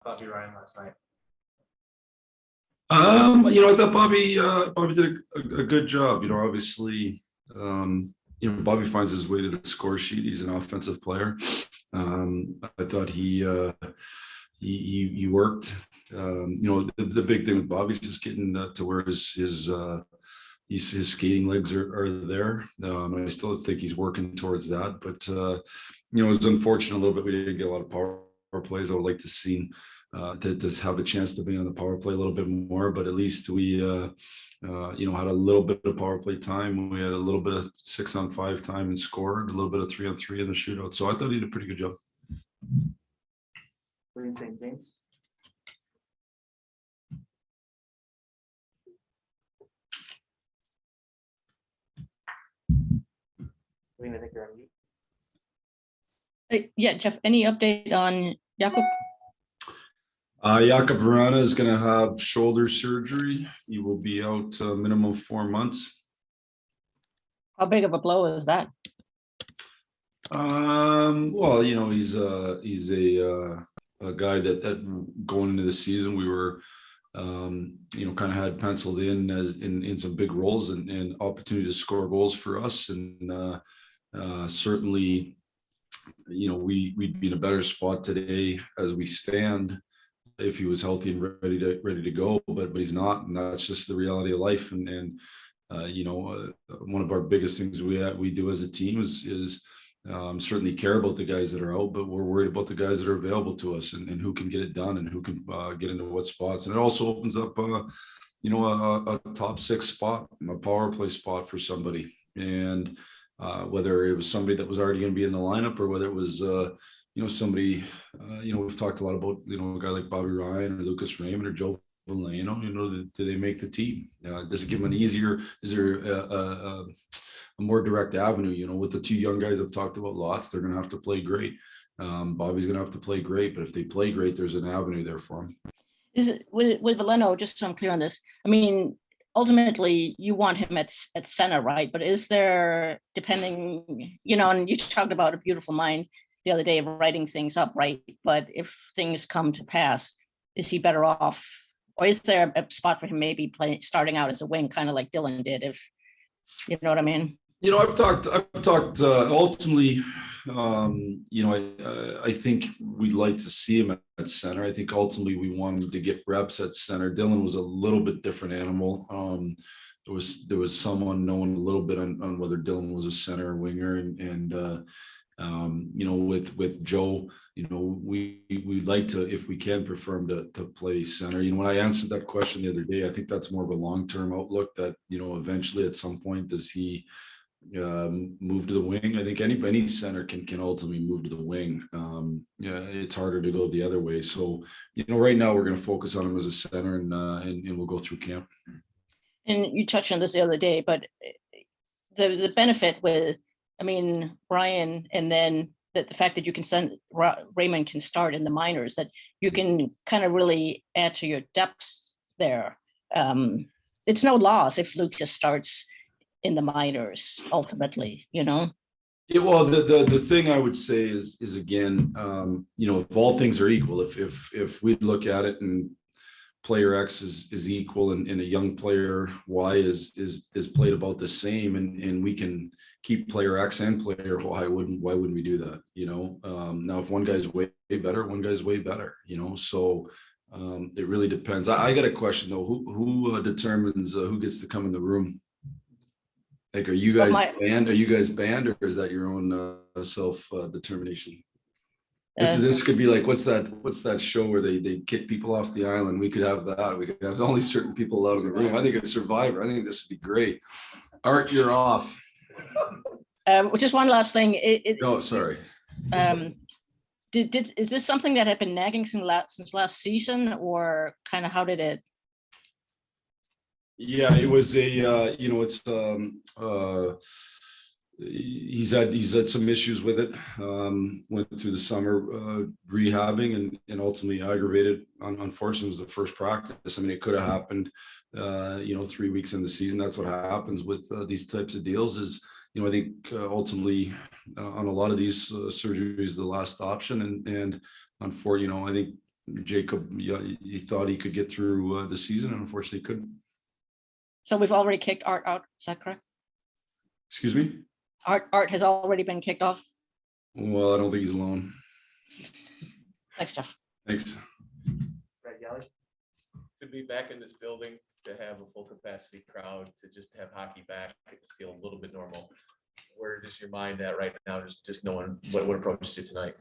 Bobby Ryan last night? I thought Bobby did a good job. Obviously, Bobby finds his way to the score sheet. He's an offensive player. I thought he worked. The big thing with Bobby's just getting to where his skating legs are there. I still think he's working towards that. But it was unfortunate a little bit. We didn't get a lot of power plays. I would like to see to have a chance to be on the power play a little bit more. But at least we had a little bit of power play time. We had a little bit of 6-on-5 time and scored a little bit of 3-on-3 in the shootout. So I thought he did a pretty good job. What do you think, James? What do you think you're on mute? Yeah, Jeff, any update on Jakob? Jakob Verana is going to have shoulder surgery. He will be out minimum 4 months. How big of a blow is that? Well, he's a guy that going into the season we were kind of had penciled in as in some big roles and opportunity to score goals for us, and certainly we'd be in a better spot today as we stand if he was healthy and ready to go, but he's not, and that's just the reality of life. And one of our biggest things we do as a team is certainly care about the guys that are out, but we're worried about the guys that are available to us and who can get it done and who can get into what spots. And it also opens up a top 6 spot, a power play spot for somebody. And whether it was somebody that was already going to be in the lineup or whether it was somebody, we've talked a lot about, a guy like Bobby Ryan or Lucas Raymond or Joe Valeno, do they make the team? Does it give them an easier, is there a more direct avenue? With the 2 young guys I've talked about lots, they're going to have to play great. Bobby's going to have to play great, but if they play great, there's an avenue there for them. Is it with Valeno, just so I'm clear on this, I mean, ultimately you want him at center, right? But is there, depending, and you talked about a beautiful mind the other day of writing things up, right? But if things come to pass, is he better off, or is there a spot for him maybe starting out as a wing, kind of like Dylan did, if you know what I mean? I've talked ultimately, I think we'd like to see him at center. I think ultimately we wanted to get reps at center. Dylan was a little bit different animal. There was some unknown a little bit on whether Dylan was a center or winger, and with Joe, we'd like to, if we can, prefer him to play center. When I answered that question the other day, I think that's more of a long-term outlook that, eventually at some point, does he move to the wing? I think any center can ultimately move to the wing. It's harder to go the other way. So, right now we're going to focus on him as a center, and we'll go through camp. And you touched on this the other day, but the benefit with, Brian, and then the fact that you can send Raymond can start in the minors, that you can kind of really add to your depth there. It's no loss if Luke just starts in the minors ultimately, Yeah, well, the thing I would say is again, if all things are equal, if we look at it and player X is equal and a young player Y is played about the same, and we can keep player X and player Y, why wouldn't we do that? Now if one guy's way better, one guy's way better, so it really depends. I got a question though. Who determines who gets to come in the room? Like, are you guys banned? Are you guys banned, or is that your own self determination? This could be like, what's that show where they kick people off the island? We could have that. We could have only certain people allowed in the room. I think it's Survivor. I think this would be great. Art, you're off. Just one last thing. Sorry. Is this something that had been nagging since last season, or kind of how did it? Yeah, it was he's had some issues with it. Went through the summer rehabbing and ultimately aggravated. Unfortunately, it was the first practice. It could have happened 3 weeks in the season. That's what happens with these types of deals. Is I think ultimately on a lot of these surgeries, the last option, and unfortunately, I think Jacob, he thought he could get through the season, and unfortunately couldn't. So we've already kicked Art out. Is that correct? Excuse me? Art has already been kicked off. Well, I don't think he's alone. Thanks, Jeff. Thanks. Brett Yelly. To be back in this building, to have a full capacity crowd, to just have hockey back, to feel a little bit normal. Where does your mind at right now? Just knowing what approaches it tonight.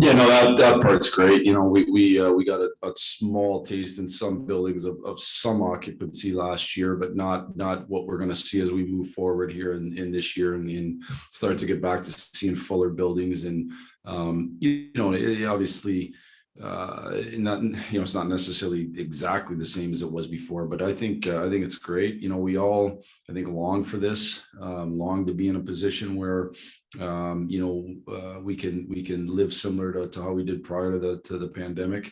Yeah, no, that part's great. You know, we got a small taste in some buildings of some occupancy last year, but not what we're going to see as we move forward here in this year and start to get back to seeing fuller buildings. And you know, it obviously not, you know, it's not necessarily exactly the same as it was before, but I think it's great. You know, we all, I think, long for this, long to be in a position where you know, we can live similar to how we did prior to the pandemic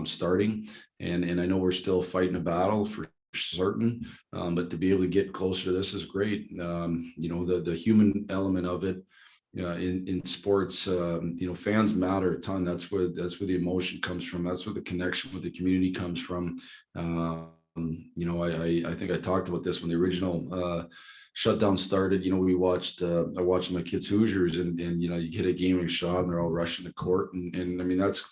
starting. And I know we're still fighting a battle for certain, but to be able to get closer to this is great. You know, the human element of it. In sports, you know, fans matter a ton. That's where the emotion comes from. That's where the connection with the community comes from. You know, I think I talked about this when the original shutdown started. You know, I watched my kids Hoosiers, and you know, you hit a game shot and they're all rushing to court, and I mean that's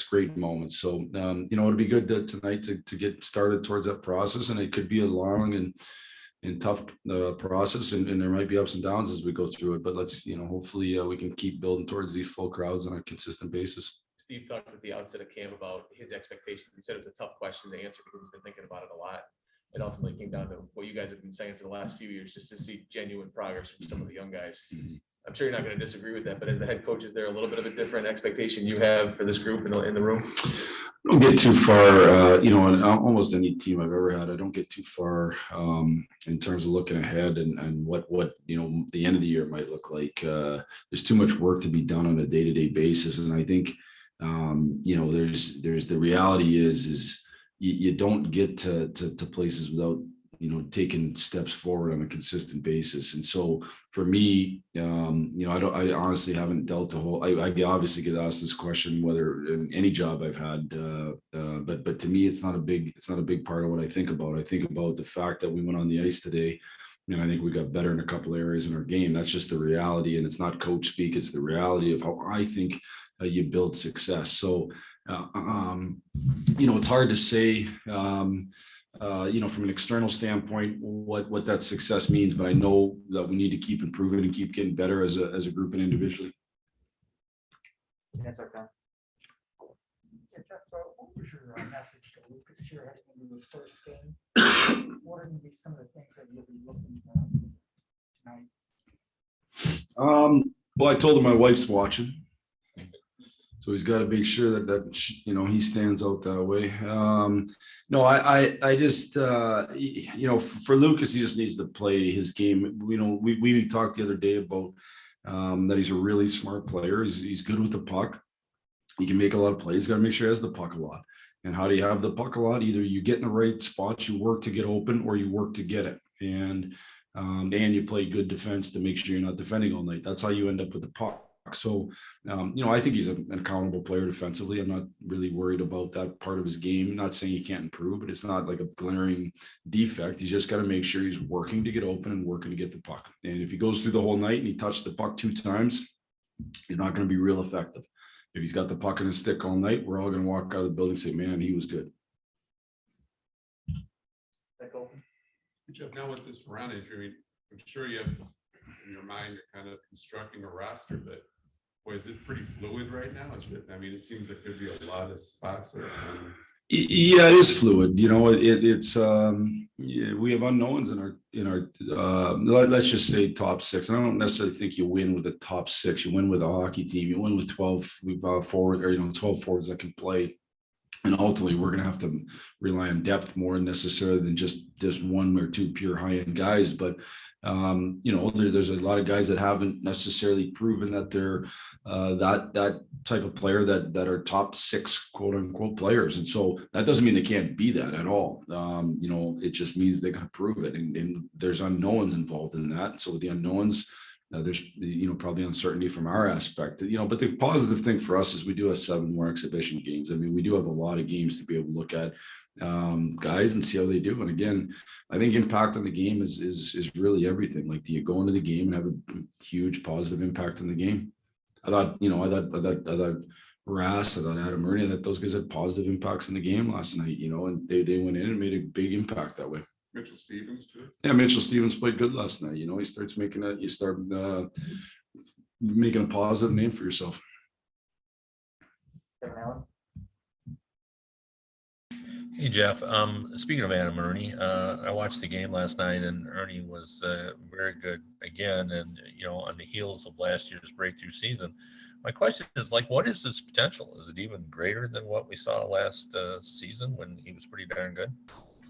great moments. So you know, it'll be good tonight to get started towards that process, and it could be a long and tough process, and there might be ups and downs as we go through it, but let's, you know, hopefully we can keep building towards these full crowds on a consistent basis. Steve talked at the outset of camp about his expectations. He said it was a tough question to answer because he's been thinking about it a lot. It ultimately came down to what you guys have been saying for the last few years, just to see genuine progress from some of the young guys. I'm sure you're not going to disagree with that, but as the head coach, is there a little bit of a different expectation you have for this group in the room? I don't get too far, you know, in almost any team I've ever had, I don't get too far in terms of looking ahead and what you know, the end of the year might look like. There's too much work to be done on a day-to-day basis, and I think you know, there's the reality is you don't get to places without, you know, taking steps forward on a consistent basis. And so for me, you know, I honestly haven't dealt a whole, I obviously get asked this question, whether in any job I've had, but to me, it's not a big part of what I think about. I think about the fact that we went on the ice today, and I think we got better in a couple of areas in our game. That's just the reality. And it's not coach speak. It's the reality of how I think you build success. So, you know, it's hard to say, you know, from an external standpoint, what that success means, but I know that we need to keep improving and keep getting better as a group and individually. That's okay. Yeah, Jeff, what was your message to Lucas here heading into his first game? What are going to be some of the things that you'll be looking for tonight? Well, I told him my wife's watching, so he's got to make sure that you know, he stands out that way. No, I just you know, for Lucas, he just needs to play his game. You know, we talked the other day about that he's a really smart player. He's good with the puck. He can make a lot of plays. Got to make sure he has the puck a lot. And how do you have the puck a lot? Either you get in the right spots, you work to get open, or you work to get it. And you play good defense to make sure you're not defending all night. That's how you end up with the puck. So, you know, I think he's an accountable player defensively. I'm not really worried about that part of his game. I'm not saying he can't improve, but it's not like a glaring defect. He's just got to make sure he's working to get open and working to get the puck. And if he goes through the whole night and he touched the puck 2 times, he's not going to be real effective. If he's got the puck in his stick all night, we're all going to walk out of the building and say, man, he was good. Jeff, now with this Varane injury, I'm sure you have in your mind, you're kind of constructing a roster, but boy, is it pretty fluid right now? Is it? I mean, it seems like there'd be a lot of spots there. Yeah, it is fluid. You know, it's yeah, we have unknowns in our let's just say top 6. And I don't necessarily think you win with a top 6. You win with a hockey team. You win with 12 forward, or 12 forwards that can play. And ultimately, we're going to have to rely on depth more necessarily than just 1 or 2 pure high-end guys. But, you know, there's a lot of guys that haven't necessarily proven that they're that type of player that are top 6, quote unquote, players. And so that doesn't mean they can't be that at all. You know, it just means they got to prove it. And there's unknowns involved in that. So with the unknowns, There's, probably uncertainty from our aspect, but the positive thing for us is we do have 7 more exhibition games. I mean, we do have a lot of games to be able to look at guys and see how they do. And again, I think impact on the game is really everything. Like, do you go into the game and have a huge positive impact on the game? I thought Rass, I thought Adam Ernie, that those guys had positive impacts in the game last night, and they went in and made a big impact that way. Mitchell Stevens too. Yeah, Mitchell Stevens played good last night. He starts making that, you start making a positive name for yourself. Kevin Allen. Hey Jeff, speaking of Adam Ernie, I watched the game last night and Ernie was very good again, and on the heels of last year's breakthrough season. My question is, what is his potential? Is it even greater than what we saw last season when he was pretty darn good?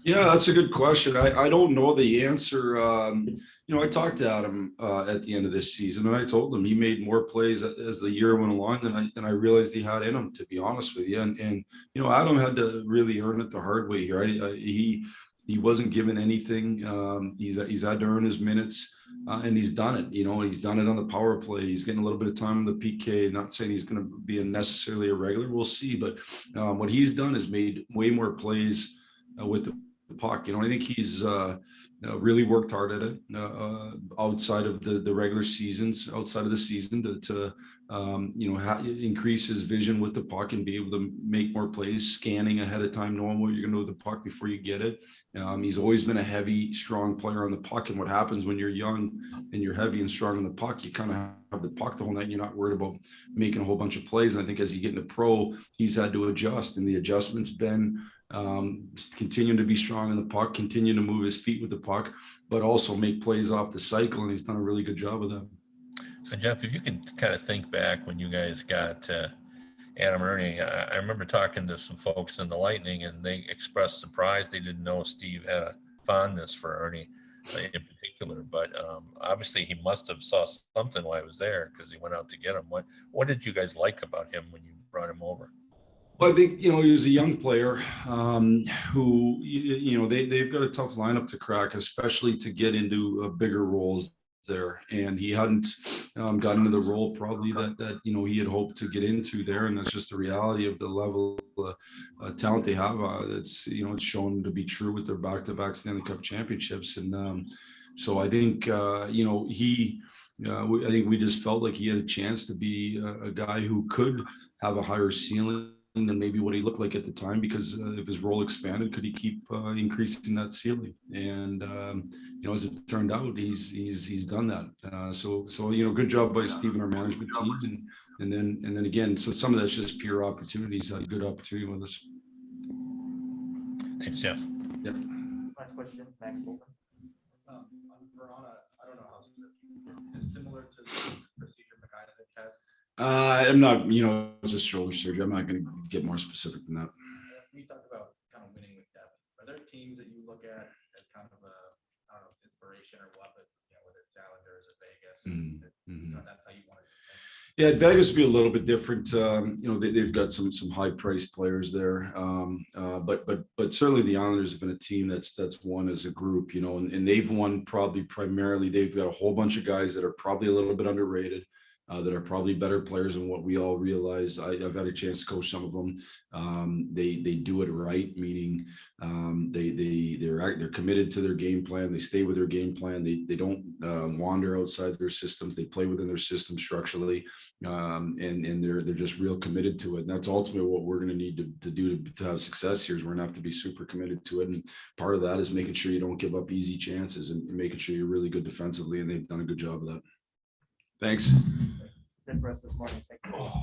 Yeah, that's a good question. I don't know the answer. I talked to Adam at the end of this season, and I told him he made more plays as the year went along than I realized he had in him, to be honest with you. And Adam had to really earn it the hard way here. He wasn't given anything. He's had to earn his minutes, and he's done it. He's done it on the power play. He's getting a little bit of time on the PK. Not saying he's going to be necessarily a regular. We'll see. But what he's done is made way more plays with the puck. I think he's really worked hard at it outside of the regular seasons, outside of the season to increase his vision with the puck and be able to make more plays, scanning ahead of time, knowing what you're going to do with the puck before you get it. He's always been a heavy, strong player on the puck. And what happens when you're young and you're heavy and strong on the puck, you kind of have the puck the whole night and you're not worried about making a whole bunch of plays. And I think as you get into pro, he's had to adjust, and the adjustment's been continue to be strong in the puck, continue to move his feet with the puck, but also make plays off the cycle. And he's done a really good job of that. Jeff, if you can kind of think back when you guys got Adam Ernie, I remember talking to some folks in the Lightning, and they expressed surprise. They didn't know Steve had a fondness for Ernie in particular, but obviously he must have saw something while he was there, because he went out to get him. What did you guys like about him when you brought him over? Well, I think, he was a young player who, they've got a tough lineup to crack, especially to get into bigger roles there. And he hadn't gotten into the role probably that he had hoped to get into there. And that's just the reality of the level of talent they have. It's shown to be true with their back-to-back Stanley Cup championships. And so I think, I think we just felt like he had a chance to be a guy who could have a higher ceiling than maybe what he looked like at the time, because if his role expanded, could he keep increasing that ceiling? And as it turned out, he's done that. So good job by Steve and our management team, and then again, so some of that's just pure opportunities. Had a good opportunity with us. Thanks, Jeff. Yep. Last question, Max Bolton. On Verona, I don't know how is it similar to the procedure McIsaac had? I'm not, it's a shoulder surgery. I'm not going to get more specific than that. We talked about kind of winning with depth. Are there teams that you look at as kind of a, I don't know, if it's inspiration or what, but whether it's Islanders or Vegas, that's how you want to. Yeah, Vegas would be a little bit different. They've got some high priced players there, but certainly the Islanders have been a team that's won as a group, and they've won probably primarily. They've got a whole bunch of guys that are probably a little bit underrated. That are probably better players than what we all realize. I've had a chance to coach some of them. They do it right, meaning they're committed to their game plan. They stay with their game plan. They don't wander outside their systems. They play within their system structurally, and they're just real committed to it. And that's ultimately what we're going to need to do to have success here. Is we're going to have to be super committed to it. And part of that is making sure you don't give up easy chances and making sure you're really good defensively. And they've done a good job of that. Thanks. That's it for us this morning. Thanks.